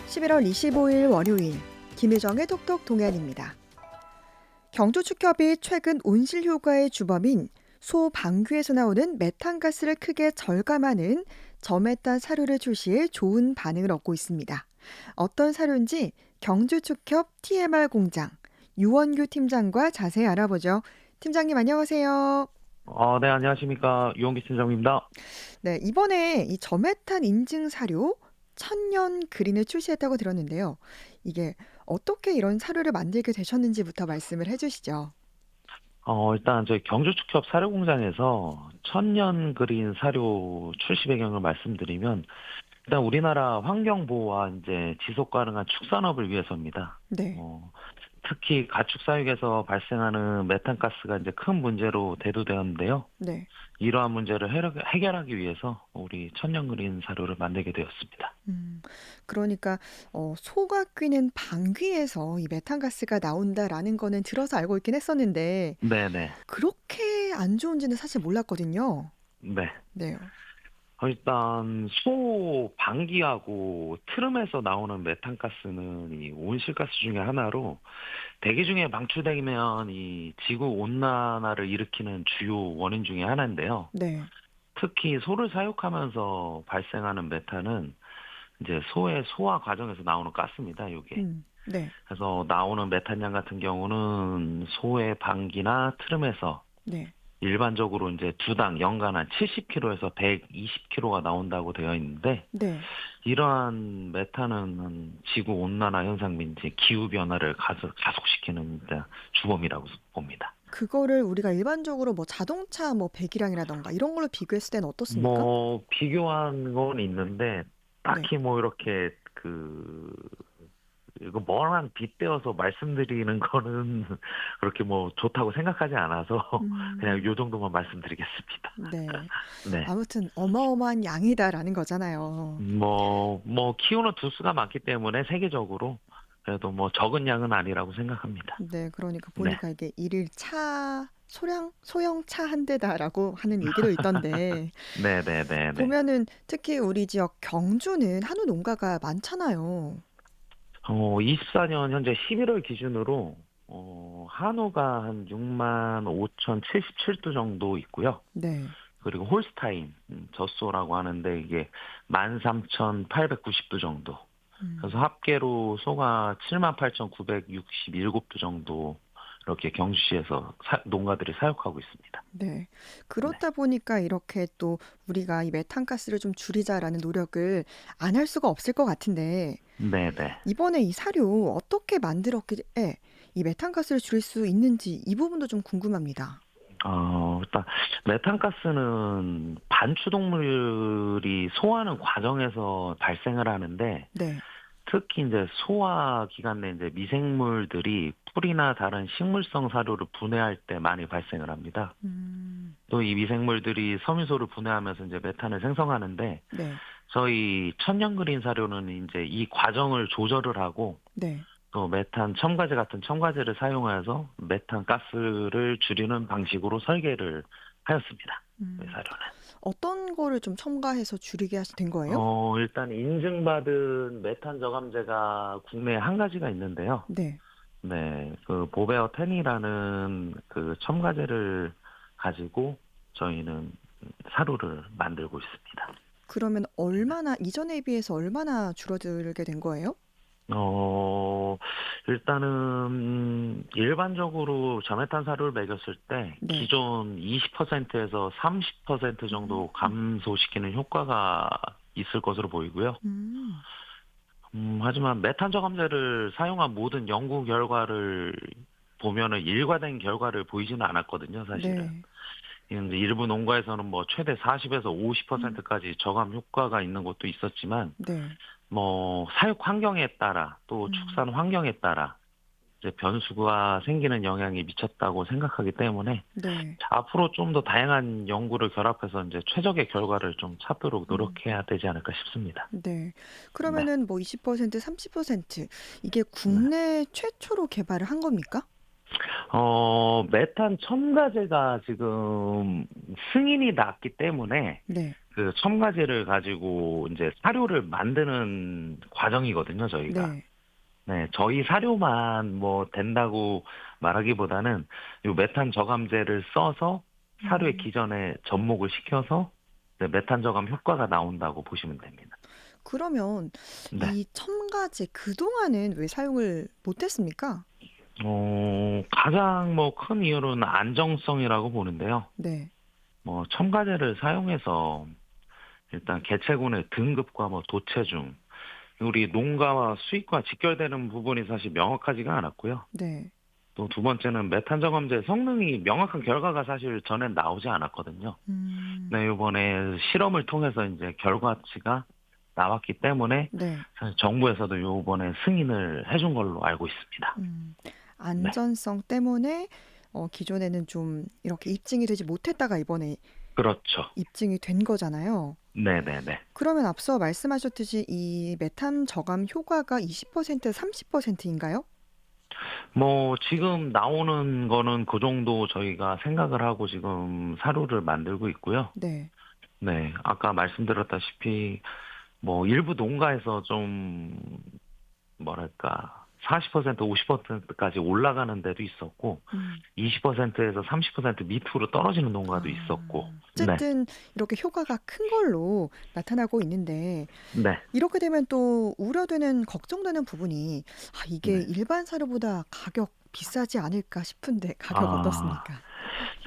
11월 25일 월요일 김유정의 톡톡 동안입니다. 경주축협이 최근 온실 효과의 주범인 소방귀에서 나오는 메탄가스를 크게 절감하는 저메탄 사료를 출시해 좋은 반응을 얻고 있습니다. 어떤 사료인지 경주축협 TMR 공장 유원규 팀장과 자세히 알아보죠. 팀장님 안녕하세요. 네, 안녕하십니까. 유원기 팀장입니다. 네, 이번에 이 저메탄 인증 사료 천년 그린을 출시했다고 들었는데요. 이게 어떻게 이런 사료를 만들게 되셨는지부터 말씀을 해주시죠. 일단 저희 경주축협 사료공장에서 천년 그린 사료 출시 배경을 말씀드리면, 일단 우리나라 환경 보호와 이제 지속 가능한 축산업을 위해서입니다. 네, 특히 가축 사육에서 발생하는 메탄가스가 이제 큰 문제로 대두되었는데요. 네. 이러한 문제를 해결하기 위해서 우리 천년 그린 사료를 만들게 되었습니다. 음, 그러니까 소가 뀌는 방귀에서 이 메탄가스가 나온다라는 거는 들어서 알고 있긴 했었는데 네네. 그렇게 안 좋은지는 사실 몰랐거든요. 네. 네, 일단 소 방귀하고 트름에서 나오는 메탄가스는 이 온실가스 중에 하나로 대기 중에 방출되면 이 지구 온난화를 일으키는 주요 원인 중에 하나인데요. 네, 특히 소를 사육하면서 발생하는 메탄은 이제 소의 소화 과정에서 나오는 가스입니다. 이게. 네, 그래서 나오는 메탄량 같은 경우는 소의 방귀나 트름에서 네. 일반적으로 이제 두당 연간 한 70kg에서 120kg가 나온다고 되어 있는데, 네. 이러한 메탄은 지구 온난화 현상 및 이제 기후 변화를 가속시키는 이제 주범이라고 봅니다. 그거를 우리가 일반적으로 뭐 자동차 뭐 배기량이라던가 이런 걸로 비교했을 때는 어떻습니까? 뭐 비교한 건 있는데 네. 딱히 뭐 이렇게 이거 뭐랑 빗대어서 말씀드리는 거는 그렇게 뭐 좋다고 생각하지 않아서 그냥 음, 요 정도만 말씀드리겠습니다. 네. 네. 아무튼 어마어마한 양이다라는 거잖아요. 뭐 키우는 두수가 많기 때문에 세계적으로 그래도 뭐 적은 양은 아니라고 생각합니다. 네, 그러니까 네. 보니까 이게 일일 소형 차 한 대다라고 하는 얘기도 있던데, 네네네네. 보면은 특히 우리 지역 경주는 한우 농가가 많잖아요. 24년 현재 11월 기준으로 한우가 한 6만 5,077두 정도 있고요. 네. 그리고 홀스타인 젖소라고 하는데 이게 13,890두 정도. 그래서 음, 합계로 소가 78,967두 정도 이렇게 경주시에서 농가들이 사육하고 있습니다. 네. 네. 그렇다 보니까 이렇게 또 우리가 이 메탄가스를 좀 줄이자라는 노력을 안 할 수가 없을 것 같은데, 네네. 이번에 이 사료 어떻게 만들었기에 이 메탄가스를 줄일 수 있는지 이 부분도 좀 궁금합니다. 일단 메탄가스는 반추동물이 소화하는 과정에서 발생을 하는데, 네. 특히 이제 소화 기관 내 이제 미생물들이 풀이나 다른 식물성 사료를 분해할 때 많이 발생을 합니다. 음, 또 이 미생물들이 섬유소를 분해하면서 이제 메탄을 생성하는데, 네. 저희 천연그린 사료는 이제 이 과정을 조절을 하고 네. 또 메탄 첨가제 같은 첨가제를 사용해서 메탄 가스를 줄이는 방식으로 설계를 하였습니다. 이 음, 사료는. 어떤 거를 좀 첨가해서 줄이게 된 거예요? 일단 인증받은 메탄 저감제가 국내에 한 가지가 있는데요. 네. 네, 그 보베어 10이라는 그 첨가제를 가지고 저희는 사료를 만들고 있습니다. 그러면 이전에 비해서 얼마나 줄어들게 된 거예요? 어, 일단은 일반적으로 저메탄 사료를 먹였을 때 네. 기존 20%에서 30% 정도 음, 감소시키는 효과가 있을 것으로 보이고요. 음, 하지만 메탄 저감제를 사용한 모든 연구 결과를 보면은 일관된 결과를 보이지는 않았거든요, 사실은. 네. 이제 일부 농가에서는 뭐 최대 40에서 음, 50%까지 저감 효과가 있는 곳도 있었지만, 네. 뭐 사육 환경에 따라 또 음, 축산 환경에 따라 이제 변수가 생기는 영향이 미쳤다고 생각하기 때문에 네. 앞으로 좀 더 다양한 연구를 결합해서 이제 최적의 결과를 좀 찾도록 음, 노력해야 되지 않을까 싶습니다. 네. 네. 그러면은 뭐 20%, 30% 이게 네. 국내 최초로 개발을 한 겁니까? 메탄 첨가제가 지금 승인이 났기 때문에 네. 그 첨가제를 가지고 이제 사료를 만드는 과정이거든요, 저희가. 네. 네, 저희 사료만 뭐 된다고 말하기보다는 요 메탄 저감제를 써서 사료의 음. 기전에 접목을 시켜서 네, 메탄 저감 효과가 나온다고 보시면 됩니다. 그러면 네. 이 첨가제 그동안은 왜 사용을 못 했습니까? 가장 뭐 큰 이유는 안정성이라고 보는데요. 네. 뭐 첨가제를 사용해서 일단 개체군의 등급과 뭐 도체중, 우리 농가와 수익과 직결되는 부분이 사실 명확하지가 않았고요. 네. 또 두 번째는 메탄 저감제 성능이 명확한 결과가 사실 전엔 나오지 않았거든요. 음. 네, 이번에 실험을 통해서 이제 결과치가 나왔기 때문에 네. 사실 정부에서도 요번에 승인을 해준 걸로 알고 있습니다. 음. 네, 안전성 때문에 기존에는 좀 이렇게 입증이 되지 못했다가 이번에 그렇죠. 입증이 된 거잖아요. 네네네. 그러면 앞서 말씀하셨듯이 이 메탄 저감 효과가 20% 30%인가요? 뭐 지금 나오는 거는 그 정도 저희가 생각을 하고 지금 사료를 만들고 있고요. 네. 네, 아까 말씀드렸다시피 뭐 일부 농가에서 좀 뭐랄까 40% 50%까지 올라가는 데도 있었고 음. 20%에서 30% 밑으로 떨어지는 농가도 있었고. 네. 어쨌든 이렇게 효과가 큰 걸로 나타나고 있는데 네. 이렇게 되면 또 우려되는 걱정되는 부분이 이게 네. 일반 사료보다 가격 비싸지 않을까 싶은데 가격 아, 어떻습니까?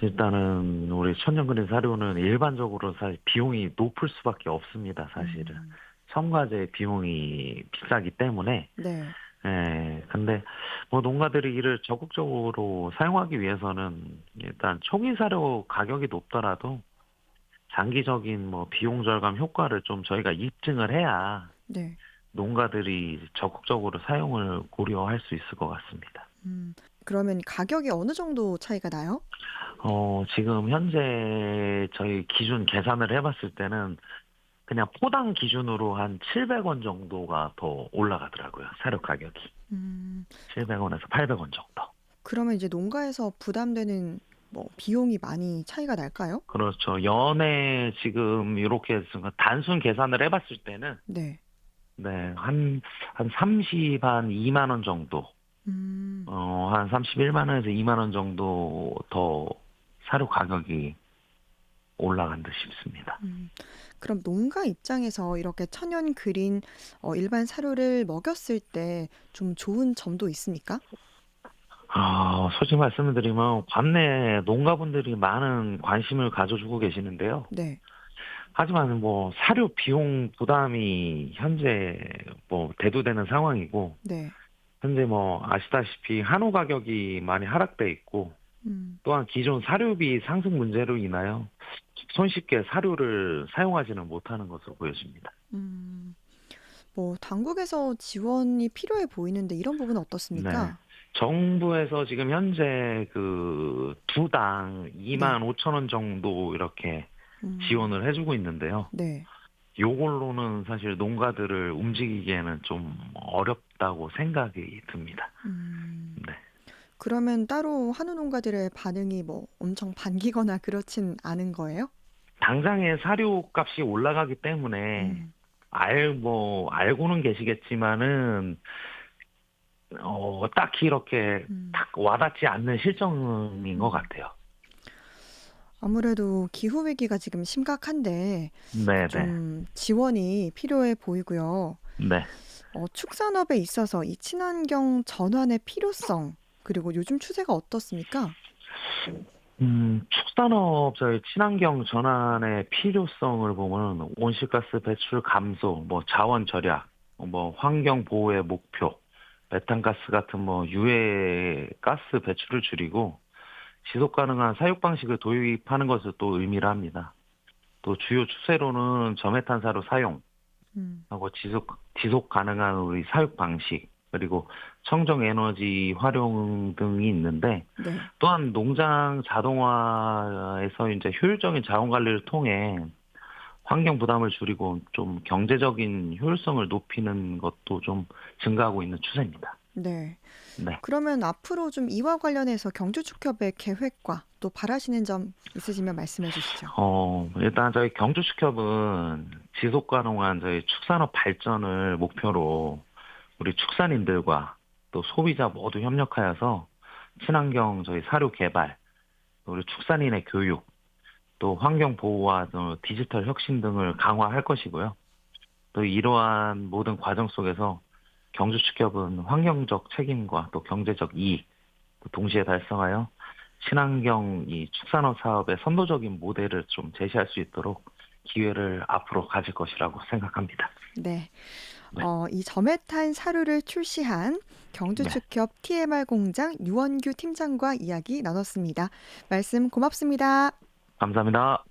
일단은 우리 천연그린 사료는 일반적으로 사실 비용이 높을 수밖에 없습니다, 사실은. 음. 첨가제 비용이 비싸기 때문에. 네. 예, 근데 뭐 농가들이 이를 적극적으로 사용하기 위해서는 일단 초기 사료 가격이 높더라도 장기적인 뭐 비용 절감 효과를 좀 저희가 입증을 해야 네. 농가들이 적극적으로 사용을 고려할 수 있을 것 같습니다. 그러면 가격이 어느 정도 차이가 나요? 지금 현재 저희 기준 계산을 해봤을 때는 그냥 포당 기준으로 한 700원 정도가 더 올라가더라고요. 사료 가격이. 음. 700원에서 800원 정도. 그러면 이제 농가에서 부담되는 뭐 비용이 많이 차이가 날까요? 그렇죠. 연에 지금 이렇게 단순 계산을 해봤을 때는 네. 네, 한 2만 원 정도, 음. 한 31만 원에서 2만 원 정도 더 사료 가격이 올라간 듯 싶습니다. 음. 그럼 농가 입장에서 이렇게 천연 그린 일반 사료를 먹였을 때 좀 좋은 점도 있습니까? 솔직히 말씀을 드리면 관내 농가분들이 많은 관심을 가져주고 계시는데요. 네. 하지만 뭐 사료 비용 부담이 현재 뭐 대두되는 상황이고, 네. 현재 뭐 아시다시피 한우 가격이 많이 하락돼 있고, 음. 또한 기존 사료비 상승 문제로 인하여 손쉽게 사료를 사용하지는 못하는 것으로 보여집니다. 음. 뭐 당국에서 지원이 필요해 보이는데 이런 부분은 네. 어떻습니까? 정부에서 지금 현재 그 두당 네. 2만 5천 원 정도 이렇게 음. 지원을 해주고 있는데요. 네. 요걸로는 사실 농가들을 움직이기에는 좀 어렵다고 생각이 듭니다. 음. 네. 그러면 따로 한우 농가들의 반응이 뭐 엄청 반기거나 그렇진 않은 거예요? 당장의 사료값이 올라가기 때문에 음. 알고는 계시겠지만은 딱히 이렇게 음. 딱 와닿지 않는 실정인 것 음. 같아요. 아무래도 기후 위기가 지금 심각한데 네네. 좀 지원이 필요해 보이고요. 네. 축산업에 있어서 이 친환경 전환의 필요성, 그리고 요즘 추세가 어떻습니까? 축산업 저희 친환경 전환의 필요성을 보면 온실가스 배출 감소, 뭐 자원 절약, 뭐 환경 보호의 목표, 메탄가스 같은 뭐 유해 가스 배출을 줄이고 지속 가능한 사육 방식을 도입하는 것을 또 의미를 합니다. 또 주요 추세로는 저메탄 사료 사용, 음. 하고 지속 가능한 우리 사육 방식, 그리고 청정 에너지 활용 등이 있는데, 네. 또한 농장 자동화에서 이제 효율적인 자원 관리를 통해 환경 부담을 줄이고 좀 경제적인 효율성을 높이는 것도 좀 증가하고 있는 추세입니다. 네. 네. 그러면 앞으로 좀 이와 관련해서 경주축협의 계획과 또 바라시는 점 있으시면 말씀해 주시죠. 일단 저희 경주축협은 지속 가능한 저희 축산업 발전을 목표로 우리 축산인들과 또 소비자 모두 협력하여서 친환경 저희 사료 개발, 또 우리 축산인의 교육, 또 환경 보호와 또 디지털 혁신 등을 강화할 것이고요. 또 이러한 모든 과정 속에서 경주축협은 환경적 책임과 또 경제적 이익, 또 동시에 달성하여 친환경 이 축산업 사업의 선도적인 모델을 좀 제시할 수 있도록 기회를 앞으로 가질 것이라고 생각합니다. 네. 네, 이 저메탄 사료를 출시한 네, 경주축협 TMR 공장 유원규 팀장과 이야기 나눴습니다. 말씀 고맙습니다. 감사합니다.